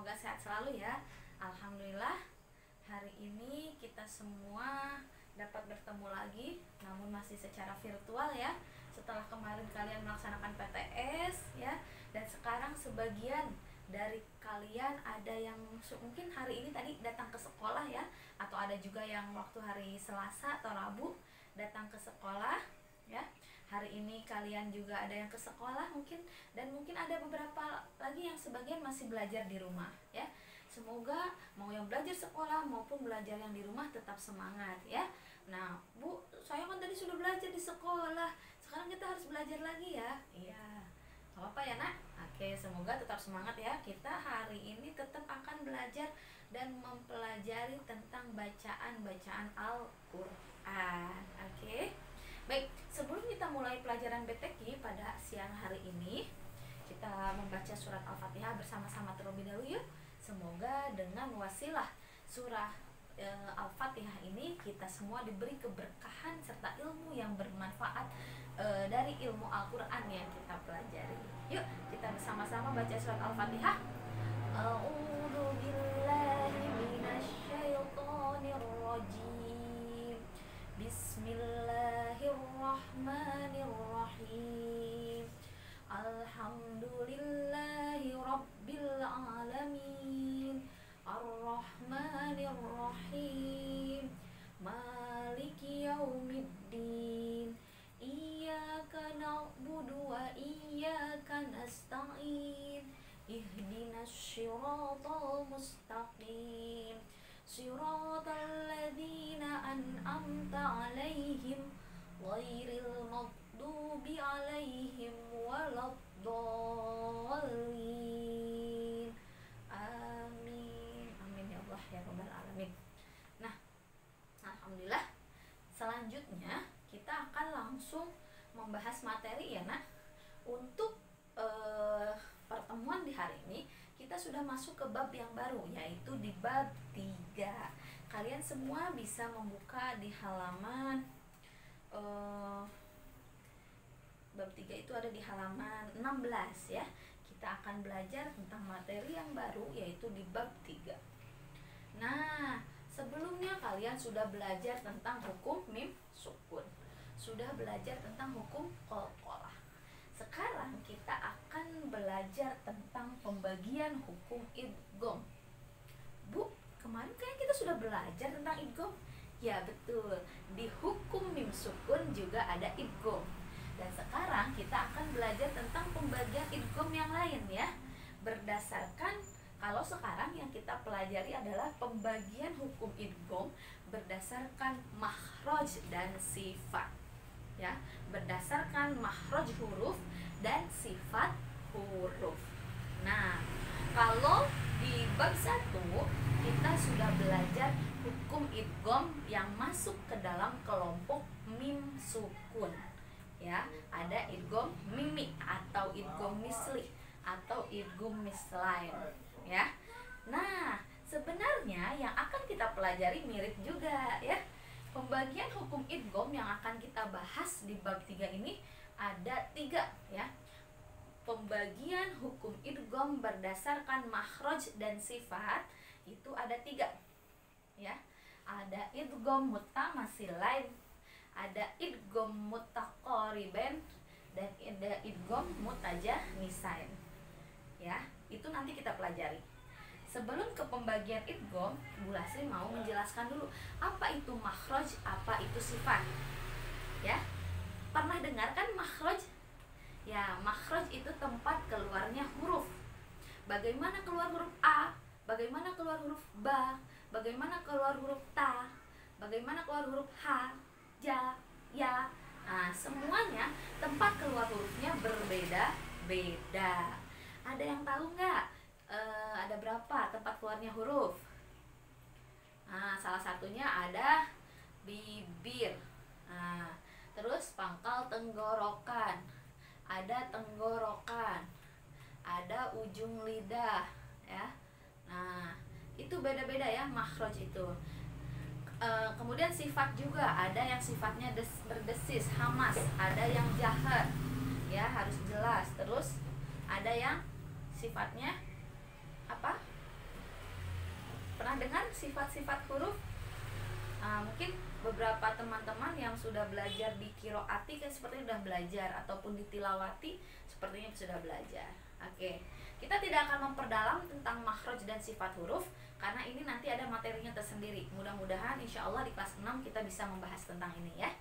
semoga sehat selalu ya. Alhamdulillah, hari ini kita semua dapat bertemu lagi, namun masih secara virtual ya. Setelah kemarin kalian melaksanakan PTS ya, dan sekarang sebagian dari kalian ada yang mungkin hari ini tadi datang ke sekolah ya, atau ada juga yang waktu hari Selasa atau Rabu datang ke sekolah ya. Hari ini kalian juga ada yang ke sekolah mungkin, dan mungkin ada beberapa lagi yang sebagian masih belajar di rumah ya. Semoga mau yang belajar sekolah maupun belajar yang di rumah tetap semangat ya. Nah Bu, saya kan tadi sudah belajar di sekolah, sekarang kita harus belajar lagi ya. Iya, gak apa-apa ya nak. Oke, semoga tetap semangat ya. Kita hari ini tetap akan belajar dan mempelajari tentang bacaan-bacaan Al-Quran. Oke. Baik, sebelum kita mulai pelajaran BTQ pada siang hari ini, kita membaca surat Al-Fatihah bersama-sama terlebih dahulu yuk. Semoga dengan wasilah surah Al-Fatihah ini kita semua diberi keberkahan serta ilmu yang bermanfaat dari ilmu Al-Quran yang kita pelajari. Yuk, kita bersama-sama baca surat Al-Fatihah. A'udzu billahi minasyaitonir rajim. Bismillahirrahmanirrahim. Alhamdulillahi rabbil alamin. Ar-Rahmanir-Rahim. Maliki yaumiddin. Iyyaka na'budu wa iyyaka nasta'in. Ihdinas siratal mustaqim. Siratal ladzina an'amta 'alaihim ghairil maghdubi 'alaihim waladdallin. Amin. Amin ya Allah ya rabbal alamin. Nah, alhamdulillah. Selanjutnya kita akan langsung membahas materi ya nak. Untuk pertemuan di hari ini kita sudah masuk ke bab yang baru, yaitu di bab 3. Kalian semua bisa membuka di halaman bab 3 itu ada di halaman 16 ya. Kita akan belajar tentang materi yang baru, yaitu di bab 3. Nah, sebelumnya kalian sudah belajar tentang hukum mim sukun, sudah belajar tentang hukum qalqalah. Sekarang kita akan belajar tentang pembagian hukum idgham. Bu, kemarin kayaknya kita sudah belajar tentang idgham. Ya betul, di hukum mim sukun juga ada idgham. Dan sekarang kita akan belajar tentang pembagian idgham yang lain ya. Berdasarkan, kalau sekarang yang kita pelajari adalah pembagian hukum idgham berdasarkan makhraj dan sifat. Ya, berdasarkan makhraj huruf dan sifat huruf. Nah, kalau di bab 1 kita sudah belajar hukum idgham yang masuk ke dalam kelompok mim sukun. Ya, ada idgham mimi atau idgham misli atau idgham mislain ya. Nah, sebenarnya yang akan kita pelajari mirip juga ya. Pembagian hukum idgham yang akan kita bahas di bab 3 ini ada 3 ya. Pembagian hukum idgham berdasarkan makhraj dan sifat itu ada 3 ya. Ada idgham mutamasilain, ada idgham mutaqaribain, dan ada idgham mutajanisain ya. Itu nanti kita pelajari. Sebelum ke pembagian idgham, Bu Lasri mau menjelaskan dulu apa itu makhraj, apa itu sifat. Ya. Pernah dengar kan makhraj? Ya, makhraj itu tempat keluarnya huruf. Bagaimana keluar huruf A? Bagaimana keluar huruf Ba? Bagaimana keluar huruf Ta? Bagaimana keluar huruf H, Ja, Ya? Nah, semuanya tempat keluar hurufnya berbeda-beda. Ada yang tahu nggak? Ada berapa tempat keluarnya huruf? Nah, salah satunya ada bibir. Nah, terus pangkal tenggorokan, ada tenggorokan, ada ujung lidah ya. Nah, itu beda-beda ya makhraj itu. Kemudian sifat juga ada yang sifatnya berdesis, hamas, ada yang jahat ya, harus jelas. Terus ada yang sifatnya apa? Pernah dengar sifat-sifat huruf? Mungkin beberapa teman-teman yang sudah belajar di kiroati kan sepertinya sudah belajar, ataupun di tilawati sepertinya sudah belajar. Oke, kita tidak akan memperdalam tentang makhraj dan sifat huruf karena ini nanti ada materinya tersendiri. Mudah-mudahan insya Allah di kelas 6 kita bisa membahas tentang ini ya.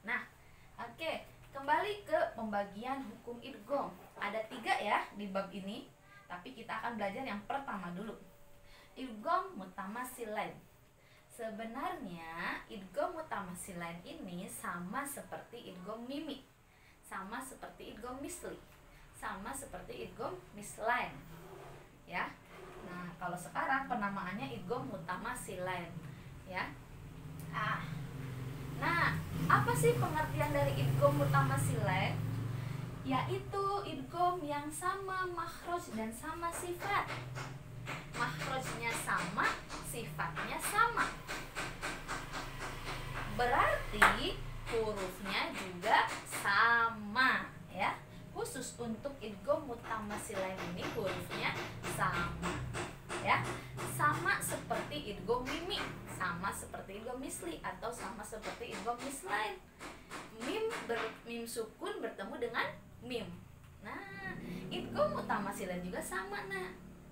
Nah, oke, kembali ke pembagian hukum idgham. Ada 3 ya di bab ini, tapi kita akan belajar yang pertama dulu. Idgham mutamasilain. Sebenarnya idgham mutamasilain ini sama seperti idgham mimi, sama seperti idgham misli, sama seperti idgham mislain ya. Nah, kalau sekarang penamaannya idgham mutamasilain ya. Nah, apa sih pengertian dari idgham mutamasilain? Yaitu idgham yang sama makhraj dan sama sifat. Makhrajnya sama, sifatnya sama. Berarti hurufnya juga sama ya. Khusus untuk idgham mutamasilain ini hurufnya sama ya. Sama seperti idgham mimi, sama seperti idgham misli, atau sama seperti idgham mislain. Mim sukun bertemu dengan mim. Nah, idgham mutamasilain juga sama nah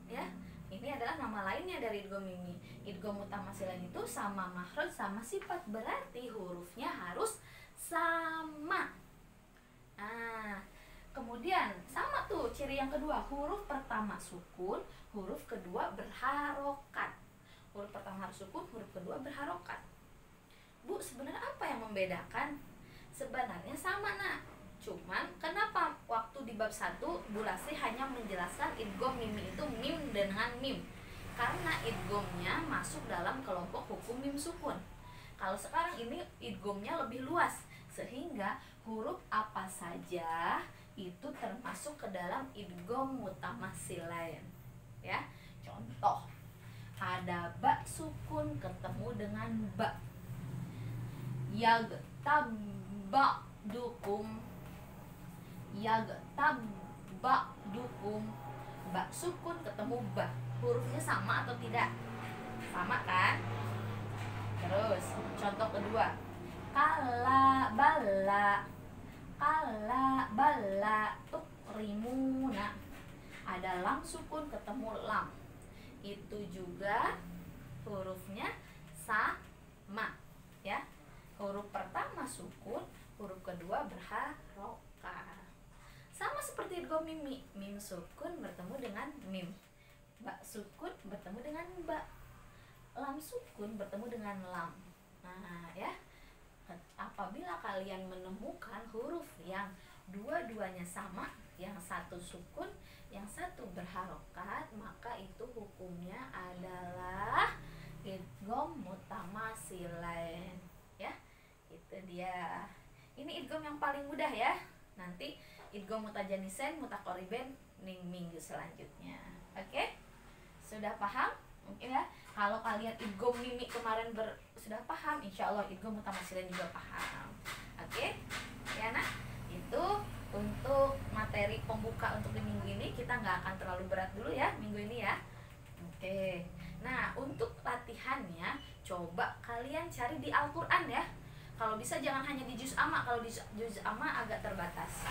ya. Ini adalah nama lainnya dari idgham mimi. Idgham mutamasilain itu sama makhraj sama sifat, berarti hurufnya harus sama. Nah, kemudian sama tuh ciri yang kedua, huruf pertama sukun, huruf kedua berharokat. Huruf pertama harus sukun, huruf kedua berharokat. Bu, sebenarnya apa yang membedakan? Sebenarnya sama nak. Cuman kenapa waktu di bab 1 Bu Lasri hanya menjelaskan idgham mimi itu mim dengan mim? Karena idghamnya masuk dalam kelompok hukum mim sukun. Kalau sekarang ini idghamnya lebih luas, sehingga huruf apa saja itu termasuk ke dalam idgham mutamasilain ya. Contoh, ada ba sukun ketemu dengan ba. Yagtaba'dukum, yagtaba'dukum. Ba sukun ketemu ba, hurufnya sama atau tidak? Sama kan? Terus contoh kedua, kala bala, kala bala tukrimuna. Ada lam sukun ketemu lam, itu juga hurufnya sama ya. Huruf pertama sukun, huruf kedua berharokah. Sama seperti idgham mimi, mim sukun bertemu dengan mim, ba sukun bertemu dengan ba, lam sukun bertemu dengan lam. Nah ya, apabila kalian menemukan huruf yang dua-duanya sama, yang satu sukun, yang satu berharokat, maka itu hukumnya adalah idgham mutamasilain ya. Itu dia. Ini idgham yang paling mudah ya. Nanti idgham mutajanisain, mutaqaribain minggu selanjutnya. Oke? Sudah paham? Mungkin ya. Kalau kalian idgham mimi kemarin sudah paham, insya Allah idgham mutamasilain juga paham. Oke? Ya nak? Itu untuk materi pembuka untuk di minggu ini. Kita nggak akan terlalu berat dulu ya minggu ini ya. Oke. Nah, untuk latihannya coba kalian cari di Al-Quran ya. Kalau bisa jangan hanya di juz amma, kalau di juz amma agak terbatas.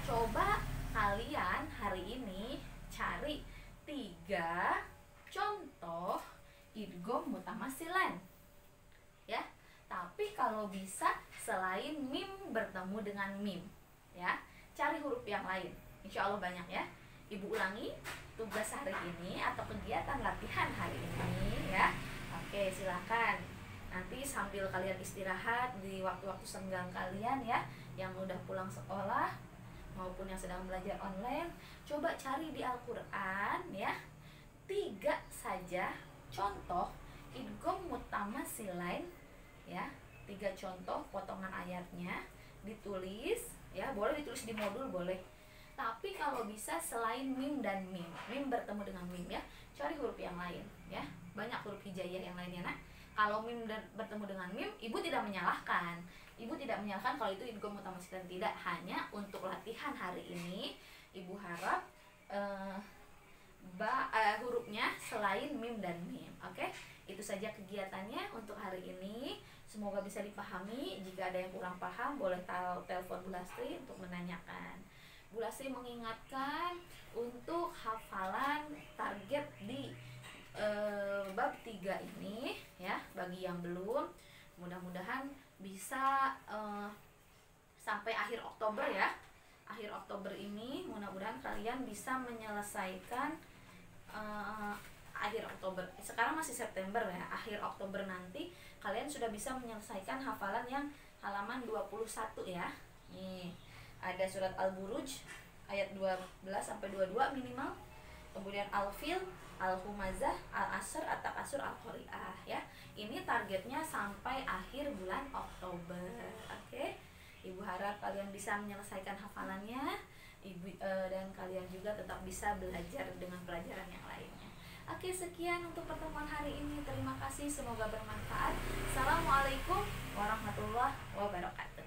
Coba kalian hari ini cari 3 contoh idgham mutamasilain ya. Tapi kalau bisa selain mim bertemu dengan mim ya, cari huruf yang lain. Insya Allah banyak ya. Ibu ulangi tugas hari ini atau kegiatan latihan hari ini ya. Oke, silakan. Nanti sambil kalian istirahat di waktu-waktu senggang kalian ya, yang udah pulang sekolah maupun yang sedang belajar online, coba cari di Al-Quran ya 3 saja contoh idgham mutamasilain ya. 3 contoh potongan ayatnya ditulis ya, boleh ditulis di modul boleh. Tapi kalau bisa selain mim dan mim, mim bertemu dengan mim ya, cari huruf yang lain ya. Banyak huruf hijaiyah yang lainnya nak. Kalau mim bertemu dengan mim, ibu tidak menyalahkan. Ibu tidak menyalahkan kalau itu idgham mutamasilain, tidak. Hanya untuk latihan hari ini, ibu harap hurufnya selain mim dan mim. Oke, itu saja kegiatannya untuk hari ini. Semoga bisa dipahami. Jika ada yang kurang paham, boleh telepon Bu Lastri untuk menanyakan. Bu Lastri mengingatkan untuk hafalan target di bab 3 ini ya, bagi yang belum, mudah-mudahan bisa sampai akhir Oktober ya. Akhir Oktober ini mudah-mudahan kalian bisa menyelesaikan akhir Oktober. Sekarang masih September ya. Akhir Oktober nanti kalian sudah bisa menyelesaikan hafalan yang halaman 21 ya. Nih, ada surat Al-Buruj ayat 12 sampai 22 minimal. Kemudian Al-Fil, Al-Humazah, Al-Asr, At-Takasur, Al-Qari'ah ya. Ini targetnya sampai akhir bulan Oktober. Oke. Ibu harap kalian bisa menyelesaikan hafalannya. Dan kalian juga tetap bisa belajar dengan pelajaran yang lainnya. Oke, sekian untuk pertemuan hari ini. Terima kasih, semoga bermanfaat. Assalamualaikum warahmatullahi wabarakatuh.